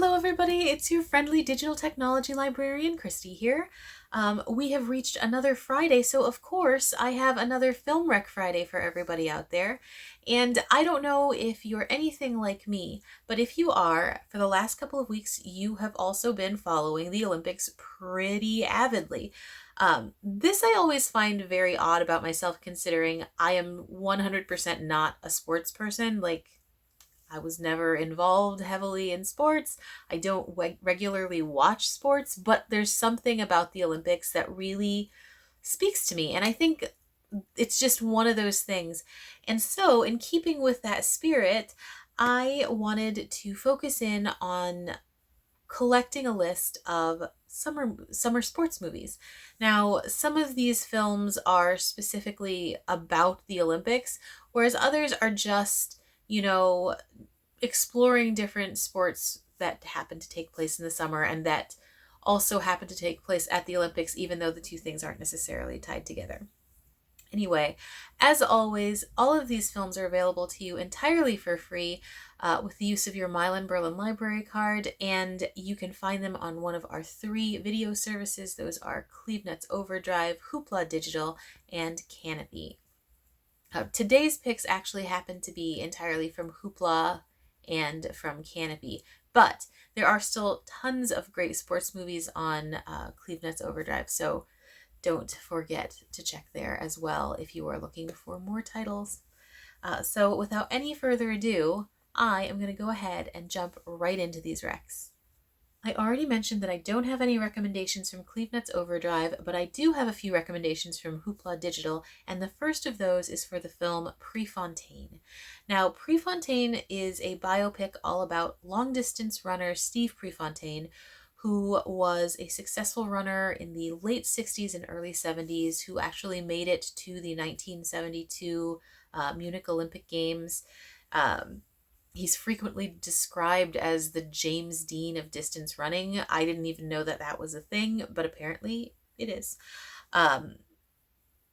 Hello everybody, it's your friendly digital technology librarian, Christy here. We have reached another Friday, so of course I have another Film Rec Friday for everybody out there. And I don't know if you're anything like me, but if you are, for the last couple of weeks, you have also been following the Olympics pretty avidly. This I always find very odd about myself, considering I am 100% not a sports person. I was never involved heavily in sports. I don't regularly watch sports, but there's something about the Olympics that really speaks to me. And I think it's just one of those things. And so, in keeping with that spirit, I wanted to focus in on collecting a list of summer sports movies. Now, some of these films are specifically about the Olympics, whereas others are just, exploring different sports that happen to take place in the summer and that also happen to take place at the Olympics, even though the two things aren't necessarily tied together. Anyway, as always, all of these films are available to you entirely for free with the use of your Milan-Berlin library card, and you can find them on one of our 3 video services. Those are Clevenuts Overdrive, Hoopla Digital, and Canopy. Today's picks actually happen to be entirely from Hoopla and from Canopy, but there are still tons of great sports movies on Clevenuts Overdrive, so don't forget to check there as well if you are looking for more titles. So without any further ado, I am going to go ahead and jump right into these recs. I already mentioned that I don't have any recommendations from Clevenuts Overdrive, but I do have a few recommendations from Hoopla Digital, and the first of those is for the film Prefontaine. Now, Prefontaine is a biopic all about long-distance runner Steve Prefontaine, who was a successful runner in the late 60s and early 70s, who actually made it to the 1972 Munich Olympic Games. He's frequently described as the James Dean of distance running. I didn't even know that that was a thing, but apparently it is. And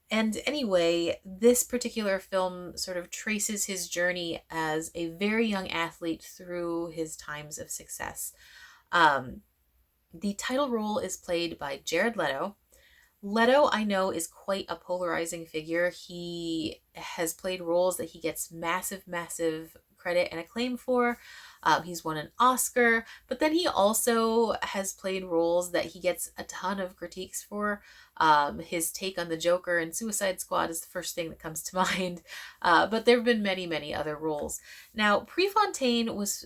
anyway, this particular film sort of traces his journey as a very young athlete through his times of success. The title role is played by Jared Leto. Leto, I know, is quite a polarizing figure. He has played roles that he gets massive credit and acclaim for. He's won an Oscar, but then he also has played roles that he gets a ton of critiques for. His take on the Joker and Suicide Squad is the first thing that comes to mind, but there have been many other roles. Now, Prefontaine was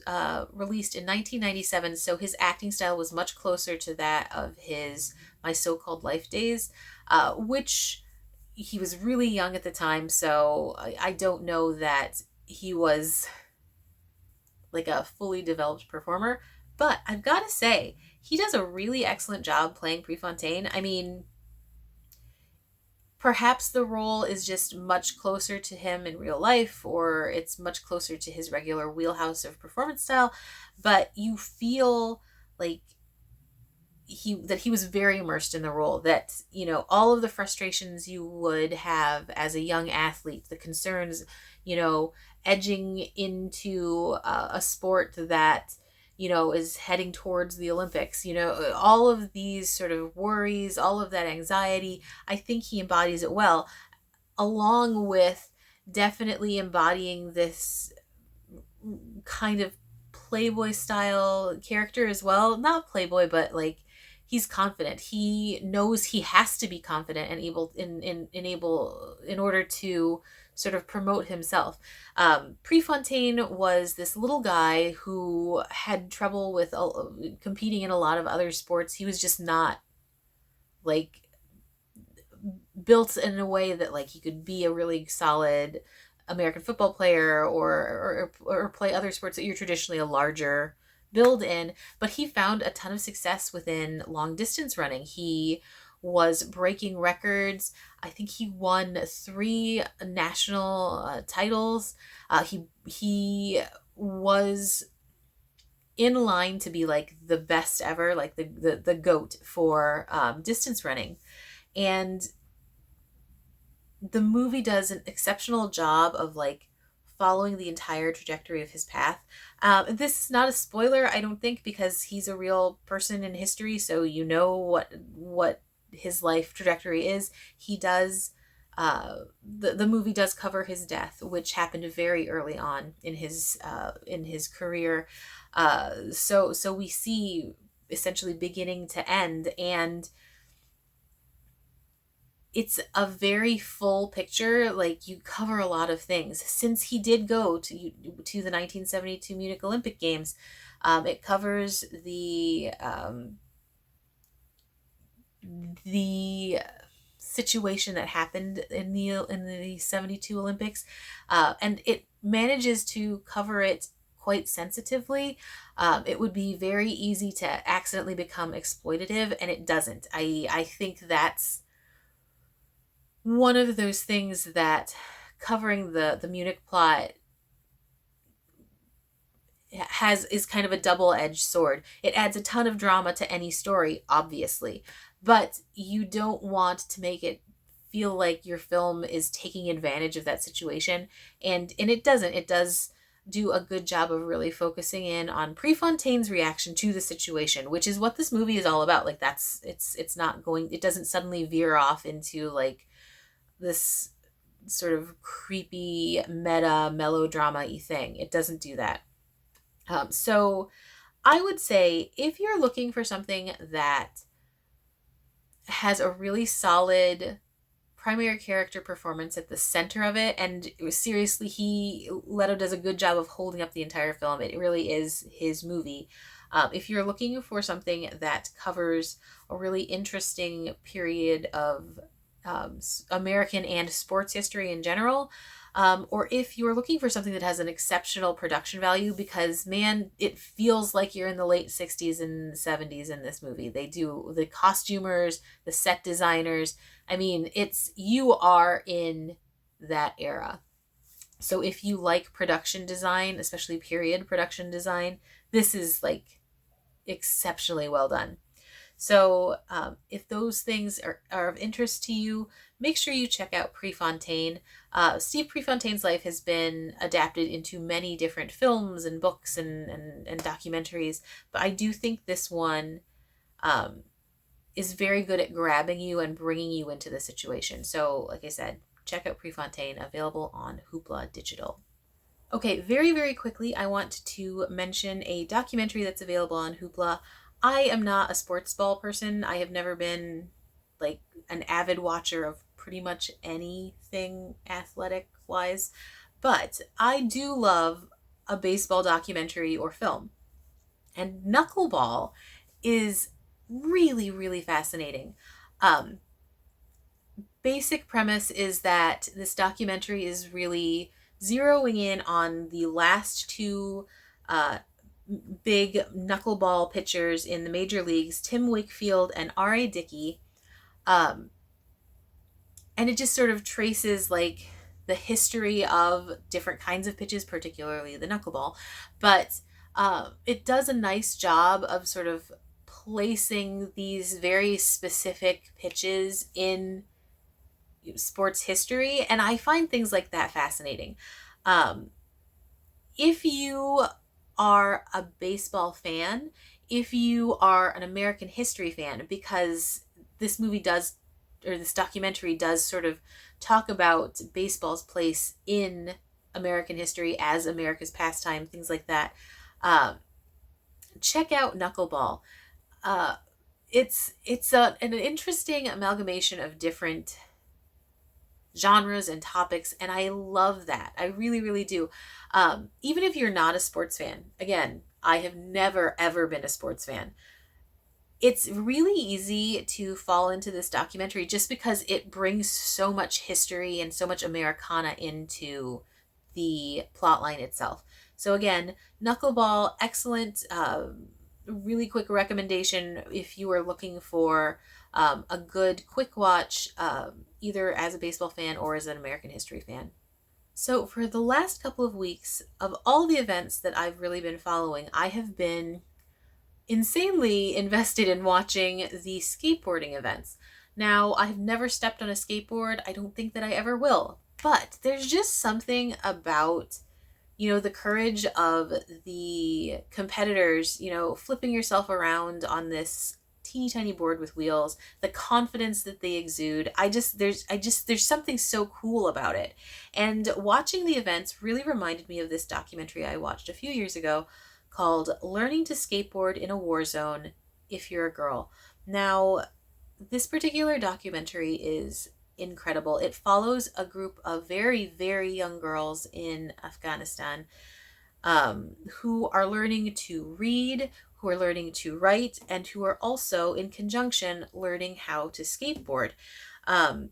released in 1997, so his acting style was much closer to that of his My So-Called Life days, which he was really young at the time, so I don't know that he was like a fully developed performer, but I've got to say, he does a really excellent job playing Prefontaine. I mean, perhaps the role is just much closer to him in real life, or it's much closer to his regular wheelhouse of performance style, but you feel like he was very immersed in the role, that all of the frustrations you would have as a young athlete, the concerns, edging into a sport that is heading towards the Olympics, all of these sort of worries, all of that anxiety, I think he embodies it well, along with definitely embodying this kind of playboy style character as well. Not playboy, but he's confident. He knows he has to be confident and able in order to sort of promote himself. Prefontaine was this little guy who had trouble with competing in a lot of other sports. He was just not built in a way that he could be a really solid American football player or play other sports that you're traditionally a larger build in, but he found a ton of success within long distance running. He was breaking records. I think he won 3 national titles. He was in line to be the best ever, the GOAT for distance running. And the movie does an exceptional job of following the entire trajectory of his path. This is not a spoiler, I don't think, because he's a real person in history, so you know what his life trajectory is. He does. The movie does cover his death, which happened very early on in his career. So we see essentially beginning to end, and it's a very full picture. Like, you cover a lot of things. Since he did go to the 1972 Munich Olympic Games, it covers the situation that happened in the 72 Olympics, and it manages to cover it quite sensitively. It would be very easy to accidentally become exploitative, and it doesn't. I think that's one of those things that covering the Munich plot is kind of a double-edged sword. It adds a ton of drama to any story, obviously, but you don't want to make it feel like your film is taking advantage of that situation, and it doesn't. It does do a good job of really focusing in on Prefontaine's reaction to the situation, which is what this movie is all about. Like, it doesn't suddenly veer off into like this sort of creepy meta melodrama-y thing. It doesn't do that. So I would say, if you're looking for something that has a really solid primary character performance at the center of it, and seriously, Leto does a good job of holding up the entire film. It really is his movie. If you're looking for something that covers a really interesting period of American and sports history in general, or if you're looking for something that has an exceptional production value, because man, it feels like you're in the late 60s and 70s in this movie. They do, the costumers, the set designers, I mean, you are in that era. So if you like production design, especially period production design, this is like exceptionally well done. So if those things are of interest to you, make sure you check out Prefontaine. Steve Prefontaine's life has been adapted into many different films and books and documentaries, but I do think this one is very good at grabbing you and bringing you into the situation. So like I said, check out Prefontaine, available on Hoopla Digital. Okay, very, very quickly, I want to mention a documentary that's available on Hoopla. I am not a sports ball person. I have never been like an avid watcher of pretty much anything athletic wise, but I do love a baseball documentary or film. And Knuckleball is really, really fascinating. Basic premise is that this documentary is really zeroing in on the last two big knuckleball pitchers in the major leagues, Tim Wakefield and R.A. Dickey. And it just sort of traces like the history of different kinds of pitches, particularly the knuckleball. But it does a nice job of sort of placing these very specific pitches in sports history. And I find things like that fascinating. If you are a baseball fan, if you are an American history fan, because this documentary does sort of talk about baseball's place in American history as America's pastime, things like that. Check out Knuckleball. It's an interesting amalgamation of different genres and topics, and I love that. I really, really do. Even if you're not a sports fan, again, I have never ever been a sports fan. It's really easy to fall into this documentary just because it brings so much history and so much Americana into the plotline itself. So again, Knuckleball, excellent, really quick recommendation if you are looking for a good quick watch, either as a baseball fan or as an American history fan. So for the last couple of weeks, of all the events that I've really been following, I have been insanely invested in watching the skateboarding events. Now, I've never stepped on a skateboard. I don't think that I ever will. But there's just something about the courage of the competitors, flipping yourself around on this teeny tiny board with wheels, the confidence that they exude. There's something so cool about it. And watching the events really reminded me of this documentary I watched a few years ago called Learning to Skateboard in a Warzone If You're a Girl. Now, this particular documentary is incredible. It follows a group of very, very young girls in Afghanistan who are learning to read, who are learning to write, and who are also, in conjunction, learning how to skateboard. Um,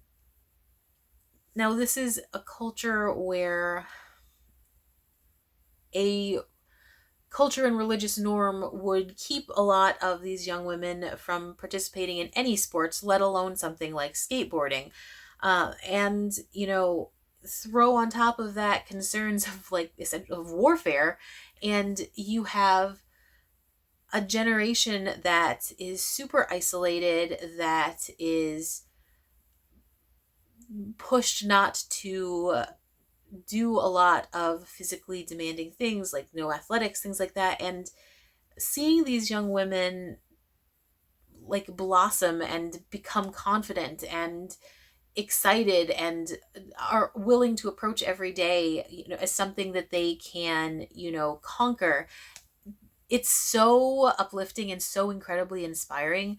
Now, this is a culture where a culture and religious norm would keep a lot of these young women from participating in any sports, let alone something like skateboarding. And, throw on top of that concerns of of warfare, and you have a generation that is super isolated, that is pushed not to do a lot of physically demanding things like no athletics, things like that. And seeing these young women like blossom and become confident and excited and are willing to approach every day, as something that they can, conquer. It's so uplifting and so incredibly inspiring.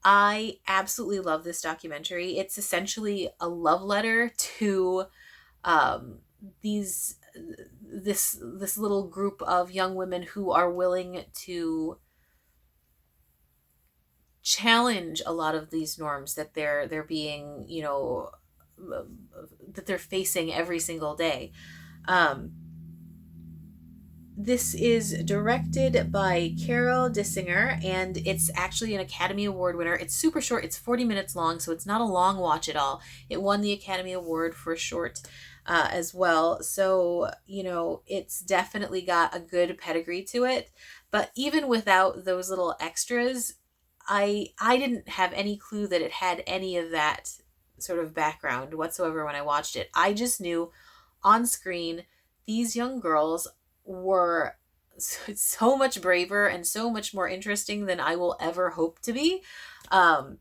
I absolutely love this documentary. It's essentially a love letter to um, these this little group of young women who are willing to challenge a lot of these norms that they're being, that they're facing every single day. Um, This is directed by Carol Dissinger, and it's actually an Academy Award winner. It's super short. It's 40 minutes long, so it's not a long watch at all. It won the Academy Award for short as well. So, it's definitely got a good pedigree to it. But even without those little extras, I didn't have any clue that it had any of that sort of background whatsoever when I watched it. I just knew on screen these young girls were so much braver and so much more interesting than I will ever hope to be. Um,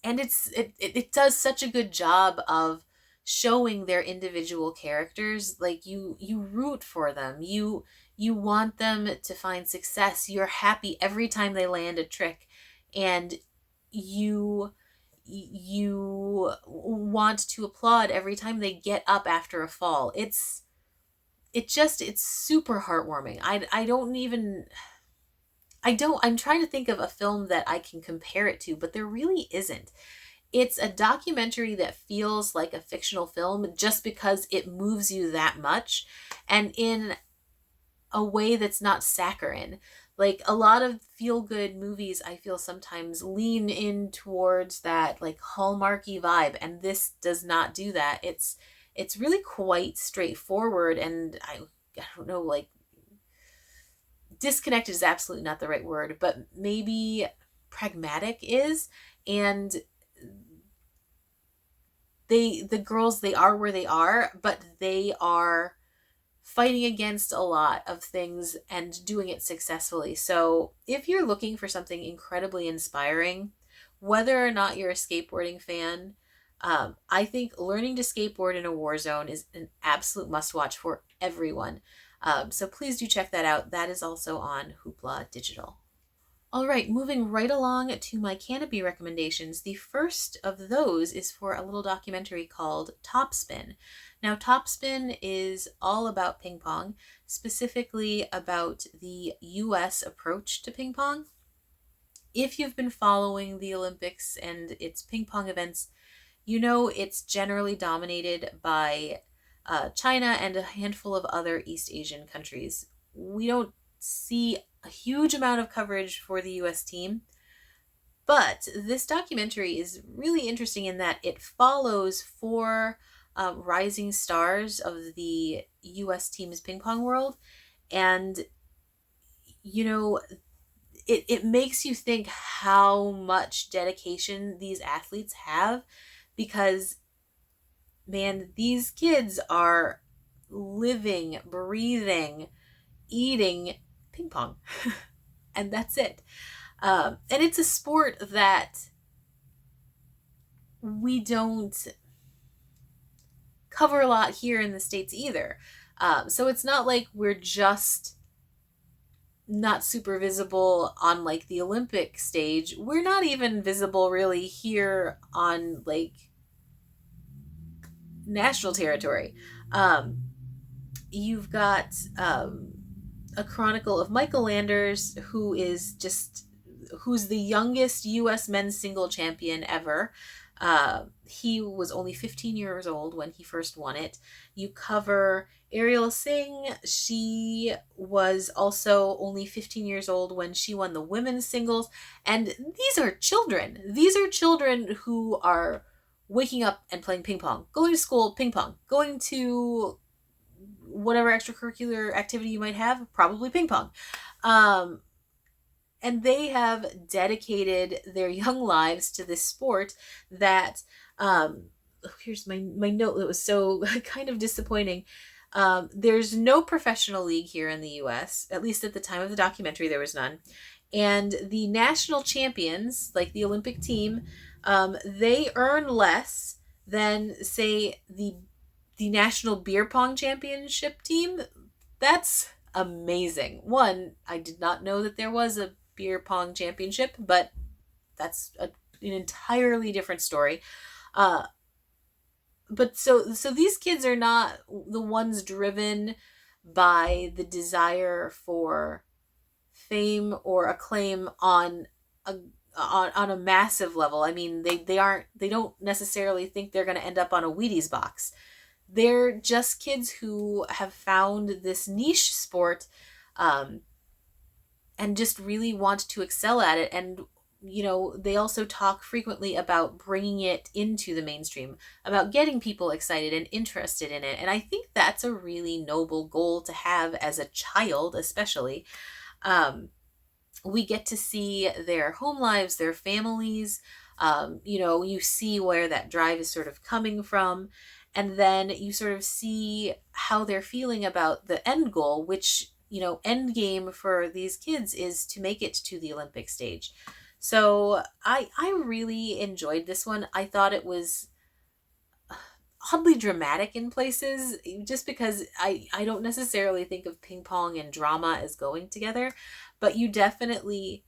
and it does such a good job of showing their individual characters. Like you root for them. You want them to find success. You're happy every time they land a trick, and you want to applaud every time they get up after a fall. It's super heartwarming. I'm trying to think of a film that I can compare it to, but there really isn't. It's a documentary that feels like a fictional film just because it moves you that much, and in a way that's not saccharine. Like a lot of feel good movies, I feel sometimes lean in towards that like hallmarky vibe, and this does not do that. It's really quite straightforward, and I don't know, like disconnected is absolutely not the right word, but maybe pragmatic is. And the girls, they are where they are, but they are fighting against a lot of things and doing it successfully. So if you're looking for something incredibly inspiring, whether or not you're a skateboarding fan, I think Learning to Skateboard in a War Zone is an absolute must watch for everyone. So please do check that out. That is also on Hoopla Digital. All right, moving right along to my Canopy recommendations. The first of those is for a little documentary called Topspin. Now, Topspin is all about ping pong, specifically about the US approach to ping pong. If you've been following the Olympics and its ping pong events, it's generally dominated by China and a handful of other East Asian countries. We don't see a huge amount of coverage for the US team, but this documentary is really interesting in that it follows four rising stars of the US team's ping pong world. And, it makes you think how much dedication these athletes have, because, man, these kids are living, breathing, eating ping pong. And that's it. And it's a sport that we don't cover a lot here in the States either. So it's not like we're just not super visible on like the Olympic stage. We're not even visible really here on like national territory. You've got a chronicle of Michael Landers, who's the youngest U.S. men's single champion ever. He was only 15 years old when he first won it. You cover Ariel Singh. She was also only 15 years old when she won the women's singles. And these are children. These are children who are waking up and playing ping pong, going to school, ping pong, going to whatever extracurricular activity you might have, probably ping pong. And they have dedicated their young lives to this sport that, here's my note that was so kind of disappointing. There's no professional league here in the US, at least at the time of the documentary, there was none. And the national champions, like the Olympic team, they earn less than, say, the national beer pong championship team. That's amazing. One, I did not know that there was a beer pong championship, but that's an entirely different story. But so these kids are not the ones driven by the desire for fame or acclaim on a massive level. I mean, they don't necessarily think they're going to end up on a Wheaties box. They're just kids who have found this niche sport, and just really want to excel at it. And, they also talk frequently about bringing it into the mainstream, about getting people excited and interested in it. And I think that's a really noble goal to have as a child, especially. We get to see their home lives, their families. You see where that drive is sort of coming from. And then you sort of see how they're feeling about the end goal, which, end game for these kids is to make it to the Olympic stage. So I really enjoyed this one. I thought it was oddly dramatic in places, just because I don't necessarily think of ping pong and drama as going together, but you definitely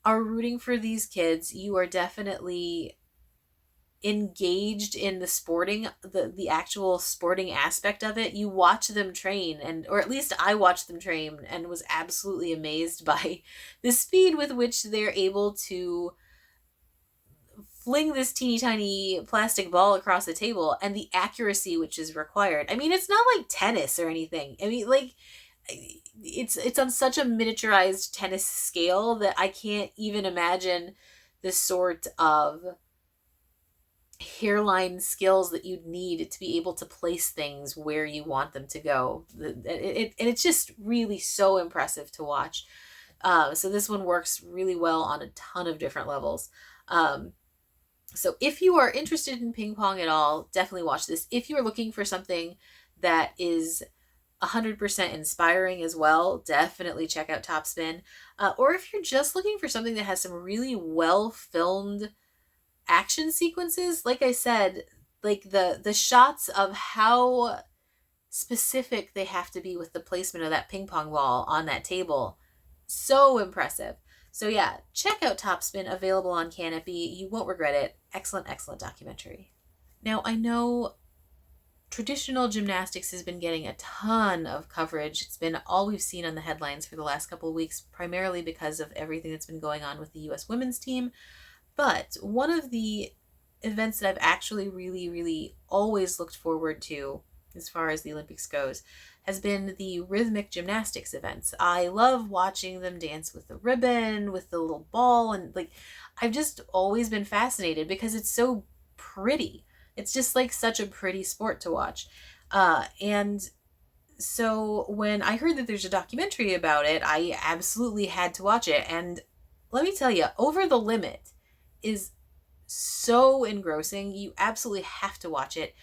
are rooting for these kids. You are definitely engaged in the actual sporting aspect of it. You watch them train, or at least I watched them train and was absolutely amazed by the speed with which they're able to fling this teeny tiny plastic ball across the table, and the accuracy which is required. I mean, it's not like tennis or anything. I mean, like, it's on such a miniaturized tennis scale that I can't even imagine the sort of hairline skills that you'd need to be able to place things where you want them to go. And it's just really so impressive to watch. So this one works really well on a ton of different levels. So if you are interested in ping pong at all, definitely watch this. If you're looking for something that is 100% inspiring as well, definitely check out Topspin. Or if you're just looking for something that has some really well filmed action sequences, like I said, like the shots of how specific they have to be with the placement of that ping pong ball on that table, so impressive. So yeah, check out Topspin, available on Canopy. You won't regret it. Excellent documentary. Now, I know traditional gymnastics has been getting a ton of coverage. It's been all we've seen on the headlines for the last couple of weeks, primarily because of everything that's been going on with the U.S. women's team. But one of the events that I've actually really, really always looked forward to, as far as the Olympics goes, has been the rhythmic gymnastics events. I love watching them dance with the ribbon, with the little ball, and like, I've just always been fascinated because it's so pretty. It's just like such a pretty sport to watch. And so when I heard that there's a documentary about it, I absolutely had to watch it. And let me tell you, Over the Limit is so engrossing. You absolutely have to watch it.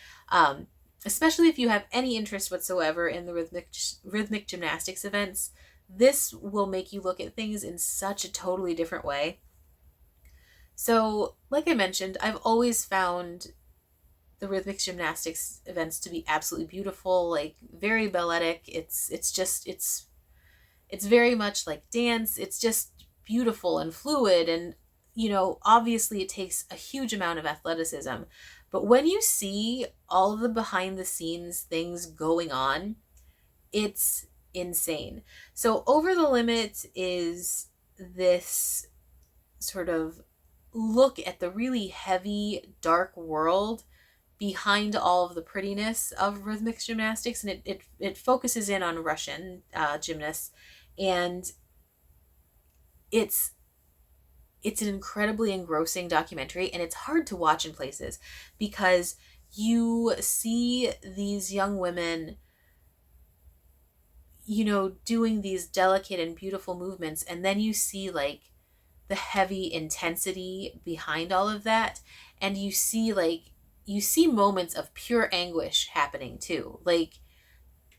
especially if you have any interest whatsoever in the rhythmic gymnastics events, this will make you look at things in such a totally different way. So, like I mentioned, I've always found the rhythmic gymnastics events to be absolutely beautiful, like very balletic. It's very much like dance. It's just beautiful and fluid, and obviously it takes a huge amount of athleticism. But when you see all of the behind the scenes things going on, it's insane. So Over the Limit is this sort of look at the really heavy, dark world behind all of the prettiness of rhythmic gymnastics, and it focuses in on Russian gymnasts, and it's it's an incredibly engrossing documentary, and it's hard to watch in places because you see these young women doing these delicate and beautiful movements, and then you see like the heavy intensity behind all of that, and you see moments of pure anguish happening too, like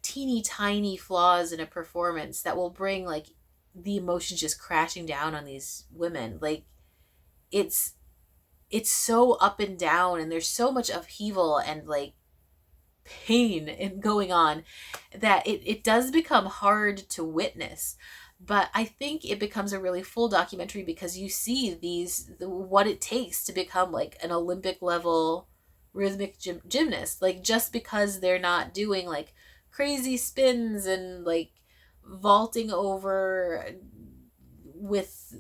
teeny tiny flaws in a performance that will bring like the emotions just crashing down on these women. Like it's it's so up and down, and there's so much upheaval and like pain and going on that it does become hard to witness. But I think it becomes a really full documentary because you see what it takes to become like an Olympic level rhythmic gymnast. Like just because they're not doing like crazy spins and like vaulting over with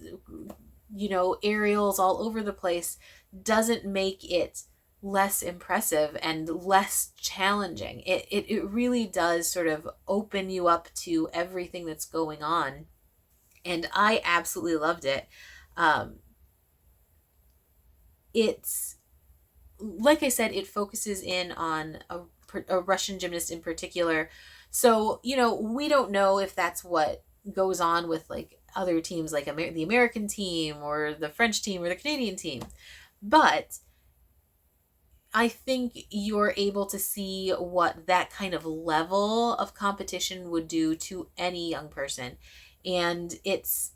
aerials all over the place doesn't make it less impressive and less challenging. It really does sort of open you up to everything that's going on. And I absolutely loved it. It's, like I said, it focuses in on a Russian gymnast in particular. So, we don't know if that's what goes on with like other teams, like the American team or the French team or the Canadian team. But I think you're able to see what that kind of level of competition would do to any young person. And it's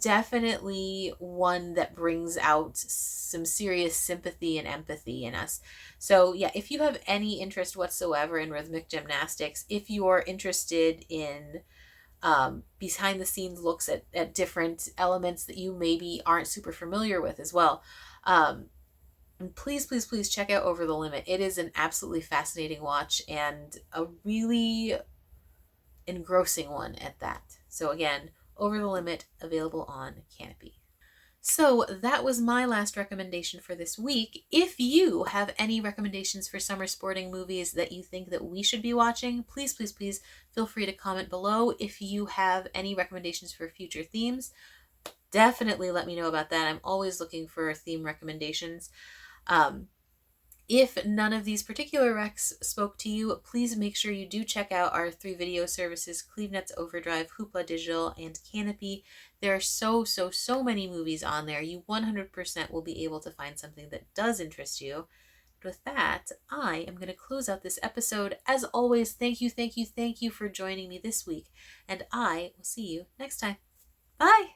definitely one that brings out some serious sympathy and empathy in us. So yeah, if you have any interest whatsoever in rhythmic gymnastics, if you're interested in behind the scenes looks at different elements that you maybe aren't super familiar with as well, and please, please, please check out Over the Limit. It is an absolutely fascinating watch and a really engrossing one at that. So again, Over the Limit, available on Canopy. So that was my last recommendation for this week. If you have any recommendations for summer sporting movies that you think that we should be watching, please, please, please feel free to comment below. If you have any recommendations for future themes, definitely let me know about that. I'm always looking for theme recommendations. If none of these particular recs spoke to you, please make sure you do check out our 3 video services, CleveNet's Overdrive, Hoopla Digital, and Canopy. There are so many movies on there. You 100% will be able to find something that does interest you. But with that, I am going to close out this episode. As always, thank you for joining me this week, and I will see you next time. Bye!